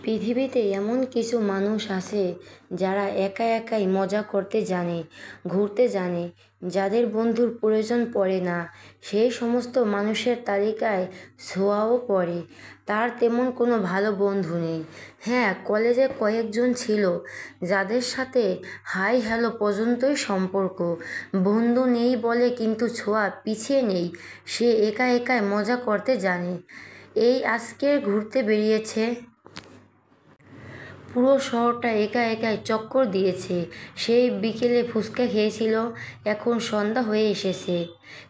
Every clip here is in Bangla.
পৃথিবীতে এমন কিছু মানুষ আছে যারা একা একাই মজা করতে জানে, ঘুরতে জানে, যাদের বন্ধুর প্রয়োজন পড়ে না। সেই সমস্ত মানুষের তালিকায় ছোঁয়াও পড়ে। তার তেমন কোনো ভালো বন্ধু নেই। হ্যাঁ, কলেজে কয়েকজন ছিল যাদের সাথে হাই হ্যালো পর্যন্তই সম্পর্ক। বন্ধু নেই বলে কিন্তু ছোঁয়া পিছিয়ে নেই। সে একা একাই মজা করতে জানে। এই আজকে ঘুরতে বেরিয়েছে। পুরো শহরটা একা একাই চক্কর দিয়েছে। সেই বিকেলে ফুচকা খেয়েছিল, এখন সন্ধ্যা হয়ে এসেছে,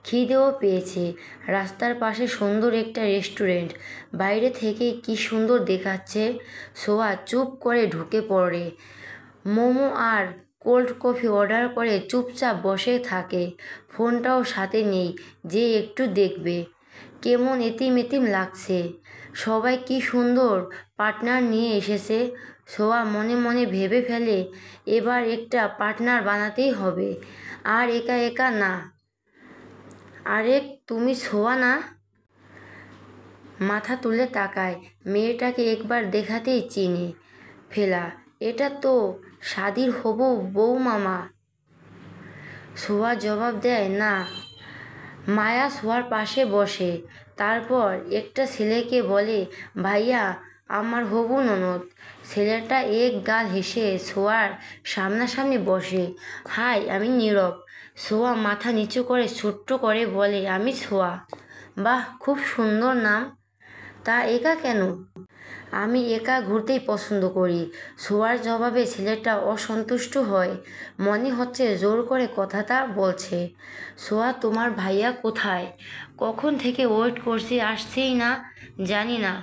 খিদেও পেয়েছে। রাস্তার পাশে সুন্দর একটা রেস্টুরেন্ট, বাইরে থেকে কি সুন্দর দেখাচ্ছে। সোয়া চুপ করে ঢুকে পড়ে। মোমো আর কোল্ড কফি অর্ডার করে চুপচাপ বসে থাকে। ফোনটাও সাথে নেই যে একটু দেখবে। কেমন এতিম এতিম লাগছে। সবাই কি সুন্দর পার্টনার নিয়ে এসেছে। সোয়া মনে মনে ভেবে ফেলে, এবার একটা পার্টনার বানাতেই হবে, আর একা একা না। আরে তুমি সোয়া না? মাথা তুলে তাকায়। মেয়েটাকে একবার দেখাতেই চিনে ফেলা। এটা তো সাদির হবু বৌমামা। সোয়া জবাব দেয় না। মায়া সোয়ার পাশে বসে। তারপর একটা ছেলেকে বলে, ভাইয়া, আমার হবু ননদ। ছেলেটা এক গাল হেসে সোয়ার সামনাসামনি বসে। হাই, আমি নীরব। সোয়া মাথা নিচু করে ছোট্ট করে বলে, আমি সোয়া। বাহ, খুব সুন্দর নাম। তা একা কেন? আমি একা ঘুরতেই পছন্দ করি। সোয়ার জবাবে ছেলেটা অসন্তুষ্ট হয়। মনে হচ্ছে জোর করে কথাটা বলছে। সোয়া, তোমার ভাইয়া কোথায়? কখন থেকে ওয়েট করছি, আসছেই না। জানি না।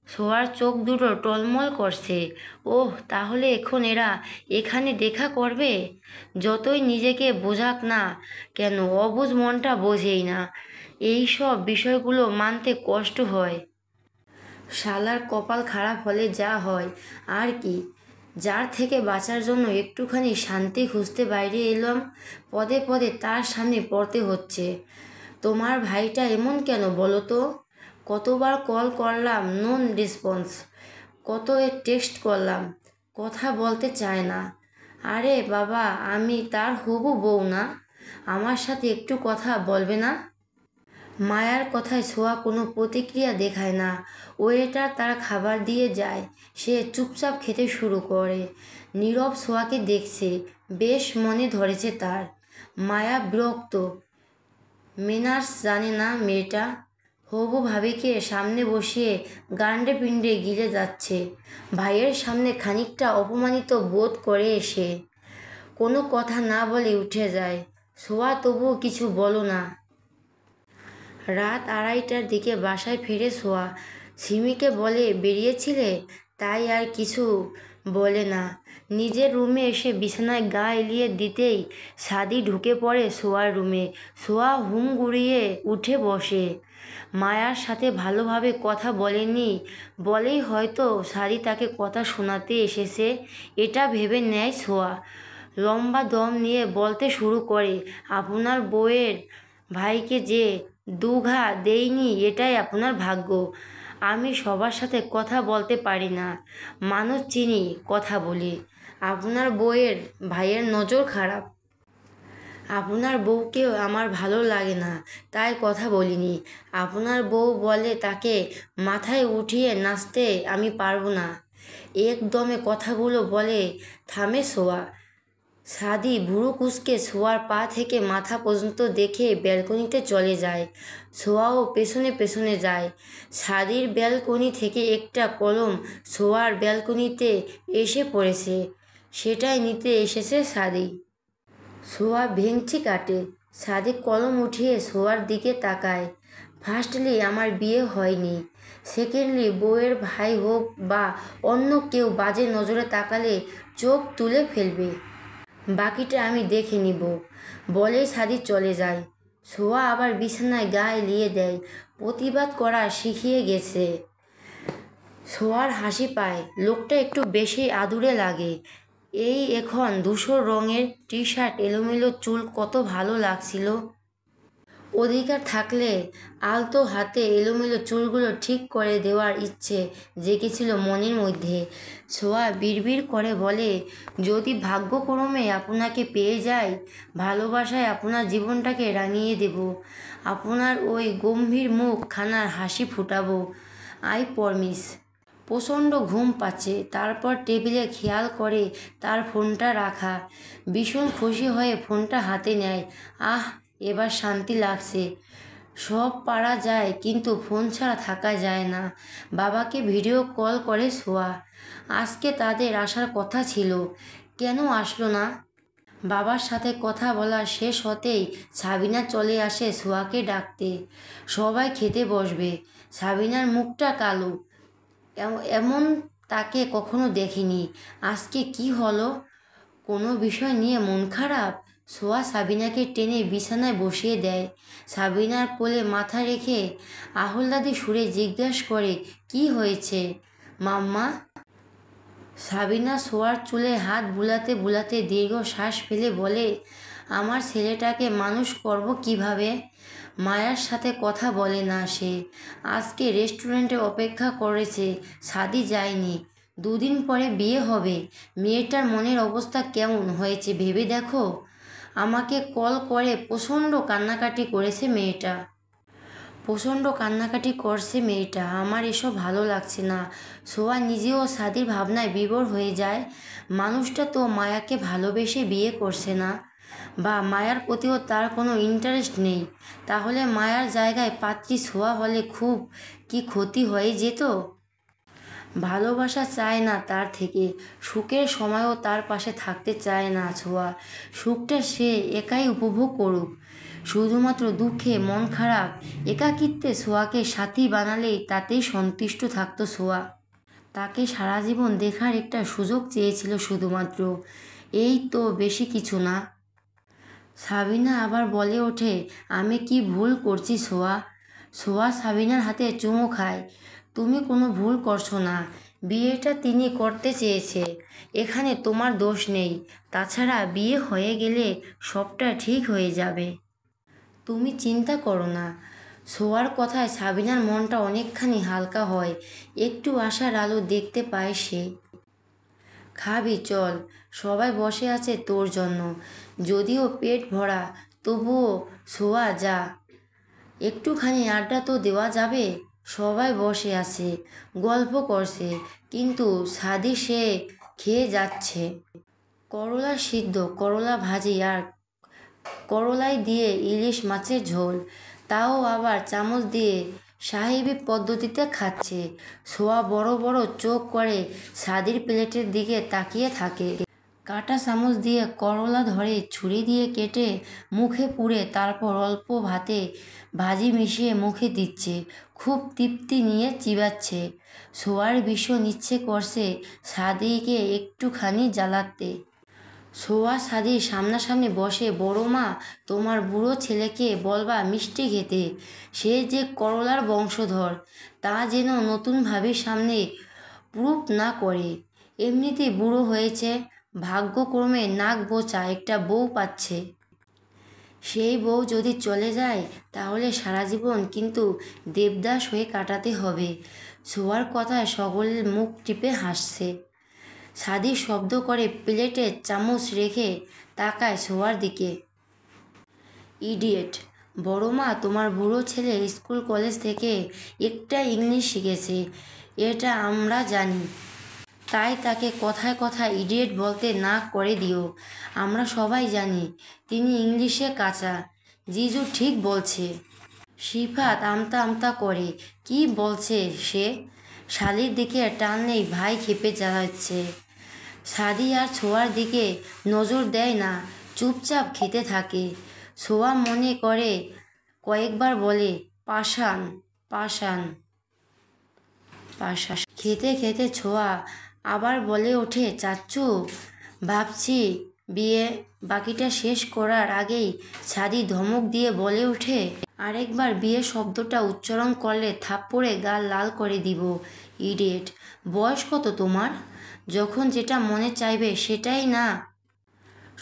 সোয়ার চোখ দুটো টলমল করছে। ওহ, তাহলে এখন এরা এখানে দেখা করবে? যতই নিজেকে বোঝাক না কেন, অবুঝ মনটা বোঝেই না। এই সব বিষয়গুলো মানতে কষ্ট হয়। শালার কপাল খারাপ হলে যা হয় আর কি। যার থেকে বাঁচার জন্য একটুখানি শান্তি খুঁজতে বাইরে এলাম, পদে পদে তার সামনে পড়তে হচ্ছে। তোমার ভাইটা এমন কেন বলো তো? কতবার কল করলাম, নো রেসপন্স। কত টেক্সট করলাম, কথা বলতে চায় না। আরে বাবা, আমি তার হবু বউ না? আমার সাথে একটু কথা বলবে না? মায়ার কথায় ছোঁয়া কোনো প্রতিক্রিয়া দেখায় না। ওয়েটার তার খাবার দিয়ে যায়। সে চুপচাপ খেতে শুরু করে। নীরব ছোঁয়াকে দেখছে, বেশ মনে ধরেছে তার। মায়া বিরক্ত। মেনার্স জানে না মেয়েটা। হবু ভাবিকে সামনে বসিয়ে গান্ডে পিণ্ডে গিলে যাচ্ছে। ভাইয়ের সামনে খানিকটা অপমানিত বোধ করে এসে কোনো কথা না বলে উঠে যায়। ছোঁয়া তবুও কিছু বলো না। রাত 2:30টার দিকে বাসায় ফিরে সোয়া। সিমিকে বলে বেরিয়েছিলে, তাই আর কিছু বলে না। নিজের রুমে এসে বিছানায় গা এলিয়ে দিতেই সাদি ঢুকে পড়ে সোয়ার রুমে। সোয়া হুম গুড়িয়ে উঠে বসে। মায়ার সাথে ভালোভাবে কথা বলেনি বলেই হয়তো সাদি তাকে কথা শোনাতে এসেছে, এটা ভেবে নেয় সোয়া। লম্বা দম নিয়ে বলতে শুরু করে, আপনার বউয়ের ভাইকে যে দুঘা দেইনি এটাই আপনার ভাগ্য। আমি সবার সাথে কথা বলতে পারি না, মানুষ চিনি, কথা বলি। আপনার বউয়ের ভাইয়ের নজর খারাপ। আপনার বউকেও আমার ভালো লাগে না, তাই কথা বলিনি। আপনার বউ বলে তাকে মাথায় উঠিয়ে নাচতে আমি পারবো না। একদমে কথাগুলো বলে থামে সোয়া। সাদি ভুরু কুঁচকে সোয়ার পা থেকে মাথা পর্যন্ত দেখে ব্যালকনিতে চলে যায়। সোয়াও পেছনে পেছনে যায়। সাদির ব্যালকনি থেকে একটা কলম সোয়ার ব্যালকনিতে এসে পড়েছে, সেটাই নিতে এসেছে সাদি। সোয়া ভেঙচি কাটে। সাদি কলম উঠিয়ে সোয়ার দিকে তাকায়। ফার্স্টলি, আমার বিয়ে হয়নি। সেকেন্ডলি, বউয়ের ভাই হোক বা অন্য কেউ বাজে নজরে তাকালে চোখ তুলে ফেলবে। বাকিটা আমি দেখে নিব, বলেই সাদি চলে যায়। সোয়া আবার বিছানায় গা এলিয়ে দেয়। প্রতিবাদ করা শিখিয়ে গেছে। সোয়ার হাসি পায়। লোকটা একটু বেশি আদুরে লাগে। এই এখন ধূসর রঙের টি শার্ট, এলোমেলো চুল, কত ভালো লাগছিল। অধিকার থাকলে আলতো হাতে এলোমেলো চুলগুলো ঠিক করে দেওয়ার ইচ্ছে জেগেছিল মনের মধ্যে। সোয়া বিড়বিড় করে বলে, যদি ভাগ্যক্রমে আপনাকে পেয়ে যাই, ভালোবাসায় আপনার জীবনটাকে রাঙিয়ে দেব, আপনার ওই গম্ভীর মুখ খানার হাসি ফুটাবো। I promise. প্রচণ্ড ঘুম পাচ্ছে। তারপর টেবিলে খেয়াল করে তার ফোনটা রাখা। ভীষণ খুশি হয়ে ফোনটা হাতে নেয়। আহ, এবার শান্তি লাগছে। সব পারা যায়, কিন্তু ফোন ছাড়া থাকা যায় না। বাবাকে ভিডিও কল করে সোয়া। আজকে তাদের আসার কথা ছিল, কেন আসলো না? বাবার সাথে কথা বলা শেষ হতেই সাবিনা চলে আসে সোয়াকে ডাকতে। সবাই খেতে বসবে। সাবিনার মুখটা কালো, এমন তাকে কখনো দেখিনি। আজকে কি হলো? কোনো বিষয় নিয়ে মন খারাপ? সোয়া সাবিনাকে টেনে বিছানায় বসিয়ে দেয়। সাবিনার কোলে মাথা রেখে আহ্লাদে সুরে জিজ্ঞাসা করে, কি হয়েছে মাম্মা? সাবিনা সোয়ার চুলে হাত বুলাতে বুলাতে দীর্ঘ শ্বাস ফেলে বলে, আমার ছেলেটাকে মানুষ করব কিভাবে? মায়ার সাথে কথা বলে না সে। আজকে রেস্টুরেন্টে অপেক্ষা করেছে, সাদি যায়নি। দুদিন পরে বিয়ে হবে। মেয়েটার মনের অবস্থা কেমন হয়েছে ভেবে দেখো। আমাকে কল করে প্রচণ্ড কান্নাকাটি করেছে মেয়েটা। আমার এসব ভালো লাগছে না। সোয়া নিজেও সাদির ভাবনায় বিভোর হয়ে যায়। মানুষটা তো মায়াকে ভালোবেসে বিয়ে করছে না, বা মায়ার প্রতিও তার কোনো ইন্টারেস্ট নেই। তাহলে মায়ার জায়গায় পাত্রী সোয়া হলে খুব কি ক্ষতি হয়ে যেত? ভালোবাসা চায় না তার থেকে, সুখের সময়ও তার পাশে থাকতে চায় না ছোঁয়া। সুখটা সে একাই উপভোগ করুক। শুধুমাত্র দুঃখে, মন খারাপ, একাকিত্বে সোয়াকে সাথী বানালেই তাতেই সন্তুষ্ট থাকতো সোয়া। তাকে সারা জীবন দেখার একটা সুযোগ চেয়েছিল শুধুমাত্র, এই তো, বেশি কিছু না। সাবিনা আবার বলে ওঠে, আমি কি ভুল করছি সোয়া? সোয়া সাবিনার হাতে চুমু খায়। তুমি কোনো ভুল করছো না। বিয়েটা তিনি করতে চেয়েছে, এখানে তোমার দোষ নেই। তাছাড়া বিয়ে হয়ে গেলে সবটা ঠিক হয়ে যাবে, তুমি চিন্তা করো না। সোয়ার কথায় সাবিনার মনটা অনেকখানি হালকা হয়। একটু আশার আলো দেখতে পায় সে। খাবি চল, সবাই বসে আছে তোর জন্য। যদিও পেট ভরা, তবুও সোয়া যা, একটুখানি আড্ডা তো দেওয়া যাবে। সবাই বসে আছে, গল্প করছে, কিন্তু সাদি সে খেয়ে যাচ্ছে। করলা সিদ্ধ, করলা ভাজি আর করলাই দিয়ে ইলিশ মাছের ঝোল, তাও আবার চামচ দিয়ে সাহেবি পদ্ধতিতে খাচ্ছে। সোয়া বড় বড় চোখ করে সাদির প্লেটের দিকে তাকিয়ে থাকে। কাঁটা চামচ দিয়ে করলা ধরে ছুরি দিয়ে কেটে মুখে পুরে তারপর অল্প ভাতে ভাজি মিশিয়ে মুখে দিচ্ছে। খুব তৃপ্তি নিয়ে চিবাচ্ছে। সোয়ার ভীষণ ইচ্ছে করছে সাদিকে একটুখানি জ্বালাতে। সোয়া সাদির সামনাসামনি বসে, বড় মা, তোমার বুড়ো ছেলেকে বলবা মিষ্টি খেতে। সে যে করলার বংশধর, তা যেন নতুন ভাবির সামনে প্রুফ না করে। এমনিতেই বুড়ো হয়েছে, ভাগ্যক্রমে নাক বোঁচা একটা বউ পাচ্ছে। সেই বউ যদি চলে যায়, তাহলে সারা জীবন কিন্তু দেবদাস হয়ে কাটাতে হবে। সোয়ার কথায় সকলের মুখ টিপে হাসছে। সাদি শব্দ করে প্লেটে চামচ রেখে তাকায় সোয়ার দিকে। ইডিয়েট! বড় মা, তোমার বুড়ো ছেলে স্কুল কলেজ থেকে একটা ইংলিশ শিখেছে, এটা আমরা জানি। তাই তাকে কথায় কথায় ইডিয়েট বলতে না করে দিও। আমরা সবাই জানি তিনি ইংলিশে কাঁচা। জিজু ঠিক বলছে। সিফাত আমতা আমতা করে, কি বলছে সে? শালির দিকে টান নেই, ভাই খেপে যাচ্ছে। সাদি আর ছোঁয়ার দিকে নজর দেয় না, চুপচাপ খেতে থাকে। ছোঁয়া মনে করে কয়েকবার বলে, পাষাণ, পাষাণ, পাষাণ। খেতে খেতে ছোঁয়া আবার বলে ওঠে, চাচ্চু, ভাবছি বিয়ে। বাকিটা শেষ করার আগেই সাদি ধমক দিয়ে বলে ওঠে, আরেকবার বিয়ে শব্দটা উচ্চারণ করলে থাপ্পড়ে গাল লাল করে দিব, ইডিয়েট। বয়স কত তোমার? যখন যেটা মনে চাইবে সেটাই না।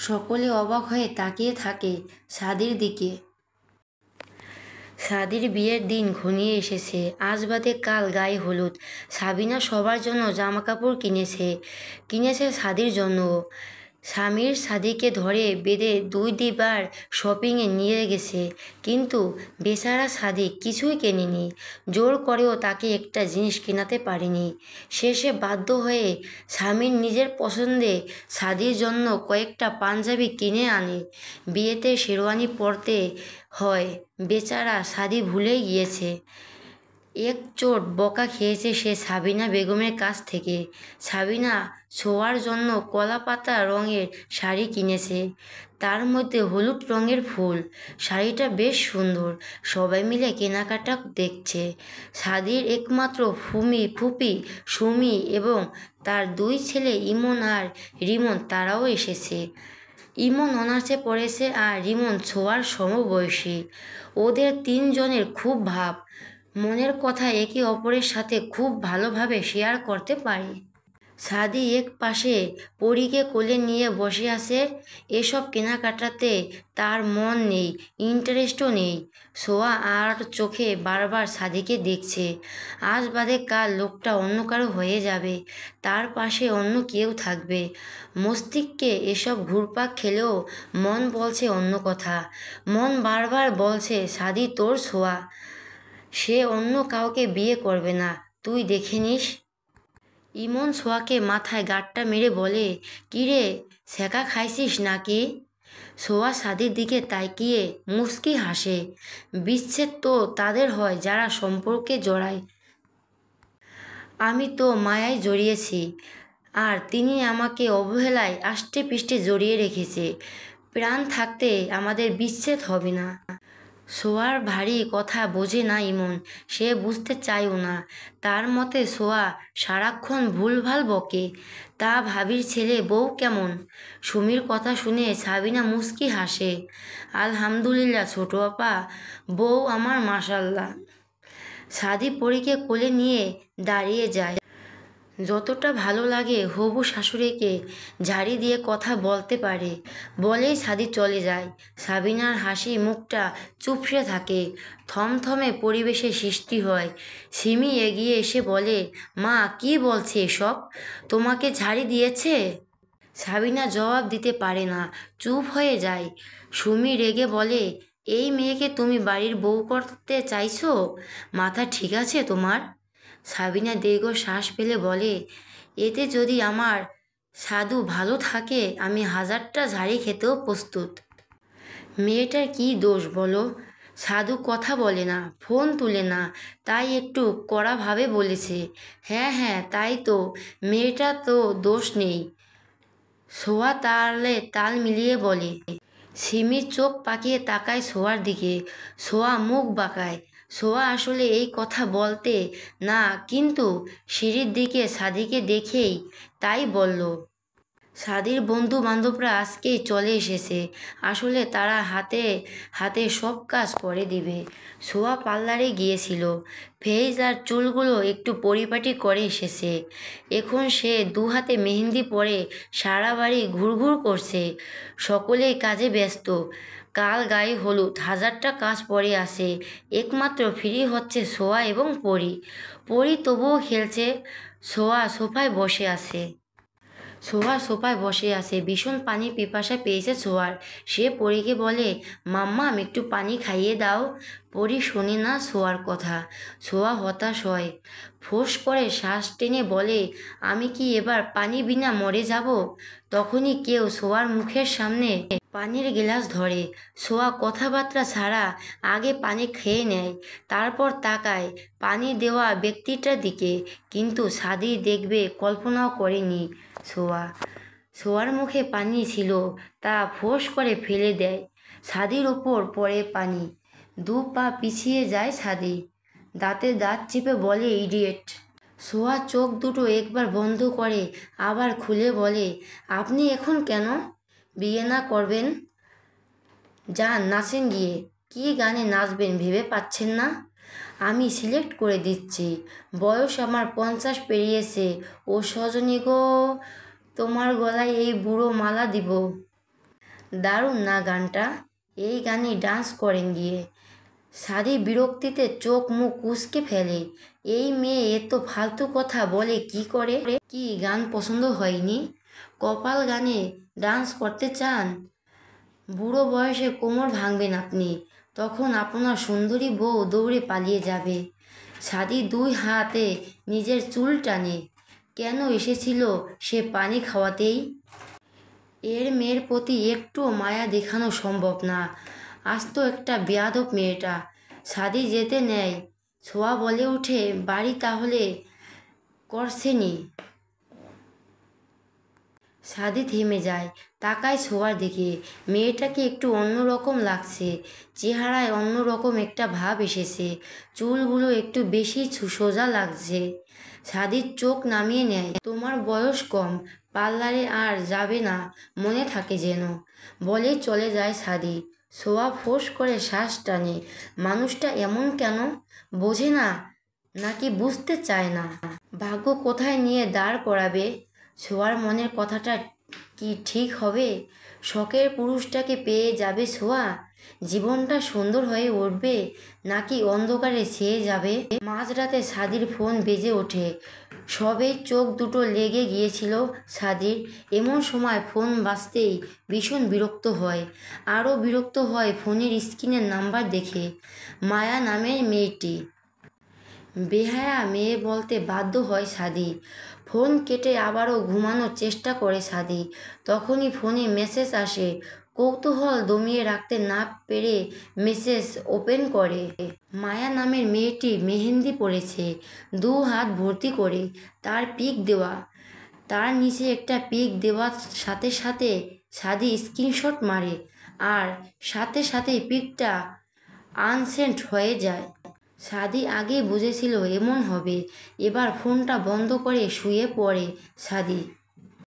সকলে অবাক হয়ে তাকিয়ে থাকে সাদির দিকে। সাদির বিয়ের দিন ঘনিয়ে এসেছে। আজ বাদে কাল গায়ে হলুদ। সাবিনা সবার জন্য জামা কাপড় কিনেছে সাদির জন্যও। স্বামীর সাদিকে ধরে বেঁধে 2 বার শপিংয়ে নিয়ে গেছে, কিন্তু বেচারা সাদি কিছুই কেনেনি। জোর করেও তাকে একটা জিনিস কেনাতে পারেনি। শেষে বাধ্য হয়ে স্বামীর নিজের পছন্দে সাদির জন্য কয়েকটা পাঞ্জাবি কিনে আনে। বিয়েতে শেরওয়ানি পরতে হয়। বেচারা সাদি ভুলেই গিয়েছে। এক চোট বকা খেয়েছে সে সাবিনা বেগমের কাছ থেকে। সাবিনা ছোঁয়ার জন্য কলা পাতা রঙের শাড়ি কিনেছে, তার মধ্যে হলুদ রঙের ফুল। শাড়িটা বেশ সুন্দর। সবাই মিলে কেনাকাটা দেখছে। সাদির একমাত্র ফুপি সুমি এবং তার 2 ছেলে ইমন আর রিমন, তারাও এসেছে। ইমন অনার্সে পড়েছে আর রিমন ছোঁয়ার সমবয়সী। ওদের 3 জনের খুব ভাব, মনের কথা একে অপরের সাথে খুব ভালোভাবে শেয়ার করতে পারে। সাদি এক পাশে পরীকে কোলে নিয়ে বসে আছে। এসব কেনাকাটাতে তার মন নেই, ইন্টারেস্টও নেই। সোয়া আর চোখে বারবার সাদিকে দেখছে। আজ বাদে কাল লোকটা অন্য কারো হয়ে যাবে, তার পাশে অন্য কেউ থাকবে। মস্তিষ্কে এসব ঘুরপাক খেলেও মন বলছে অন্য কথা। মন বারবার বলছে, সাদি তোর সোয়া, সে অন্য কাউকে বিয়ে করবে না, তুই দেখে নিস। ইমন সোয়াকে মাথায় গাঁটটা মেরে বলে, কিরে সেকা খাইছিস নাকি? সোয়া সাদির দিকে তাকিয়ে মুচকি হাসে। বিচ্ছেদ তো তাদের হয় যারা সম্পর্কে জড়ায়। আমি তো মায়ায় জড়িয়েছি, আর তিনি আমাকে অবহেলায় আষ্টে পৃষ্ঠে জড়িয়ে রেখেছে। প্রাণ থাকতে আমাদের বিচ্ছেদ হবে না। সোয়ার ভারী কথা বোঝে না ইমন, সে বুঝতে চায়ও না। তার মতে সোয়া সারাক্ষণ ভুলভাল বকে। তা ভাবির ছেলে বউ কেমন? সুমির কথা শুনে সাবিনা মুচকি হাসে। আলহামদুলিল্লাহ ছোট আপা, বউ আমার মাশাল্লাহ। সাদি পরীকে কোলে নিয়ে দাঁড়িয়ে যায়। যতটা ভালো লাগে হবু শাশুড়িকে ঝাড়ি দিয়ে কথা বলতে পারে, বলেই সাদি চলে যায়। সাবিনার হাসি মুখটা চুপসে থাকে। থমথমে পরিবেশে সৃষ্টি হয়। সিমি এগিয়ে এসে বলে, মা কি বলছে এসব? তোমাকে ঝাড়ি দিয়েছে? সাবিনা জবাব দিতে পারে না, চুপ হয়ে যায়। সুমি রেগে বলে, এই মেয়েকে তুমি বাড়ির বউ করতে চাইছো? মাথা ঠিক আছে তোমার? সাবিনা দীর্ঘ শ্বাস ফেলে বলে, এতে যদি আমার সাধু ভালো থাকে আমি 1000টা ঝাড়ি খেতেও প্রস্তুত। মেয়েটার কি দোষ বলো? সাধু কথা বলে না, ফোন তুলে না, তাই একটু কড়াভাবে বলেছে। হ্যাঁ হ্যাঁ তাই তো, মেয়েটা তো দোষ নেই। সোয়া তালে তাল মিলিয়ে বলে। সিমির চোখ পাকিয়ে তাকায় সোয়ার দিকে। সোয়া মুখ বাঁকায়। সোয়া আসলে এই কথা বলতে না, কিন্তু সিঁড়ির দিকে সাদিকে দেখেই তাই বলল। সাদির বন্ধু বান্ধবরা আজকেই চলে এসেছে। আসলে তারা হাতে হাতে সব কাজ করে দিবে। সোয়া পার্লারে গিয়েছিল, ফেস আর চুলগুলো একটু পরিপাটি করে এসেছে। এখন সে 2 হাতে মেহেন্দি পরে সারা বাড়ি ঘুরঘুর করছে। সকলেই কাজে ব্যস্ত। কাল গায়ে হলুদ, 1000টা কাজ পড়ে আসে। একমাত্র ফ্রি হচ্ছে সোয়া এবং পরি। পরি তবুও খেলছে। সোয়া সোফায় বসে আছে। ভীষণ পানির পিপাসা পেয়েছে সোয়ার। সে পরীকে বলে, মাম্মাম একটু পানি খাইয়ে দাও। পরী শোনে না সোয়ার কথা। সোয়া হতাশ হয়, ফোঁস করে শ্বাস টেনে বলে, আমি কি এবার পানি বিনা মরে যাব? তখনই কেউ সোয়ার মুখের সামনে পানির গ্লাস ধরে। সোয়া কথাবার্তা ছাড়া আগে পানি খেয়ে নেয়, তারপর তাকায় পানি দেওয়া ব্যক্তিটার দিকে। কিন্তু সাদি দেখবে কল্পনাও করেনি। সোয়ার মুখে পানি ছিল, তা ফোঁস করে ফেলে দেয়। সাদির ওপর পড়ে পানি। 2 পা পিছিয়ে যায় সাদি। দাঁতে দাঁত চেপে বলে, ইডিয়েট। সোয়া চোখ দুটো একবার বন্ধ করে আবার খুলে বলে, আপনি এখন কেন বিয়ে না করবেন? যান নাচেন গিয়ে। কী গানে নাচবেন ভেবে পাচ্ছেন না? আমি সিলেক্ট করে দিচ্ছি। বয়স আমার 50 পেরিয়েছে। ও সজনী গো, তোমার গলায় এই বুড়ো মালা দিব। দারুণ না গানটা? এই গানে ডান্স করেন গিয়ে। সাদি বিরক্তিতে চোখ মুখ কুঁচকে ফেলে। এই মেয়ে এত ফালতু কথা বলে কি করে? কি গান পছন্দ হয়নি? কপাল গানে ডান্স করতে চান? বুড়ো বয়সে কোমর ভাঙবেন আপনি, তখন আপনার সুন্দরী বউ দৌড়ে পালিয়ে যাবে। সাদি দুই হাতে নিজের চুল টানে। কেন এসেছিল সে পানি খাওয়াতেই? এর মেয়ের প্রতি একটুও মায়া দেখানো সম্ভব না। আজ তো একটা বেয়াদব মেয়েটা। সাদি যেতে নেয়। ছোঁয়া বলে ওঠে, বাড়ি তাহলে করছেনি? সাদি থেমে যায়, তাকায় ছোঁয়ার দিকে। মেয়েটাকে একটু অন্যরকম লাগছে। চেহারায় অন্যরকম একটা ভাব এসেছে। চুলগুলো একটু বেশি সোজা লাগছে। সাদির চোখ নামিয়ে নেয়। তোমার বয়স কম, পার্লারে আর যাবে না, মনে থাকে যেন। বলেই চলে যায় সাদি। ছোঁয়া ফোঁস করে শ্বাস টানে। মানুষটা এমন কেন? বোঝে না নাকি বুঝতে চায় না? ভাগ্য কোথায় নিয়ে দাঁড় করাবে? ছোঁয়ার মনের কথাটা কি ঠিক হবে? শখের পুরুষটাকে পেয়ে যাবে ছোঁয়া? জীবনটা সুন্দর হয়ে উঠবে নাকি অন্ধকারে ছেয়ে যাবে? মাঝরাতে সাদির ফোন বেজে ওঠে। সবেই চোখ দুটো লেগে গিয়েছিল সাদির। এমন সময় ফোন বাজতেই ভীষণ বিরক্ত হয়। আরও বিরক্ত হয় ফোনের স্ক্রিনের নাম্বার দেখে। মায়া নামের মেয়েটি। বেহায়া মেয়ে বলতে বাধ্য হয় সাদি। ফোন কেটে আবারও ঘুমানোর চেষ্টা করে সাদি। তখনই ফোনে মেসেজ আসে। কৌতূহল দমিয়ে রাখতে না পেরে মেসেজ ওপেন করে। মায়া নামের মেয়েটি মেহেন্দি পড়েছে, দু হাত ভর্তি করে, তার পিক দেওয়া। তার নিচে একটা পিক দেওয়ার সাথে সাথে সাদি স্ক্রিনশট মারে, আর সাথে সাথেই পিকটা আনসেন্ড হয়ে যায়। সাদি আগেই বুঝেছিল এমন হবে। এবার ফোনটা বন্ধ করে শুয়ে পড়ে সাদি।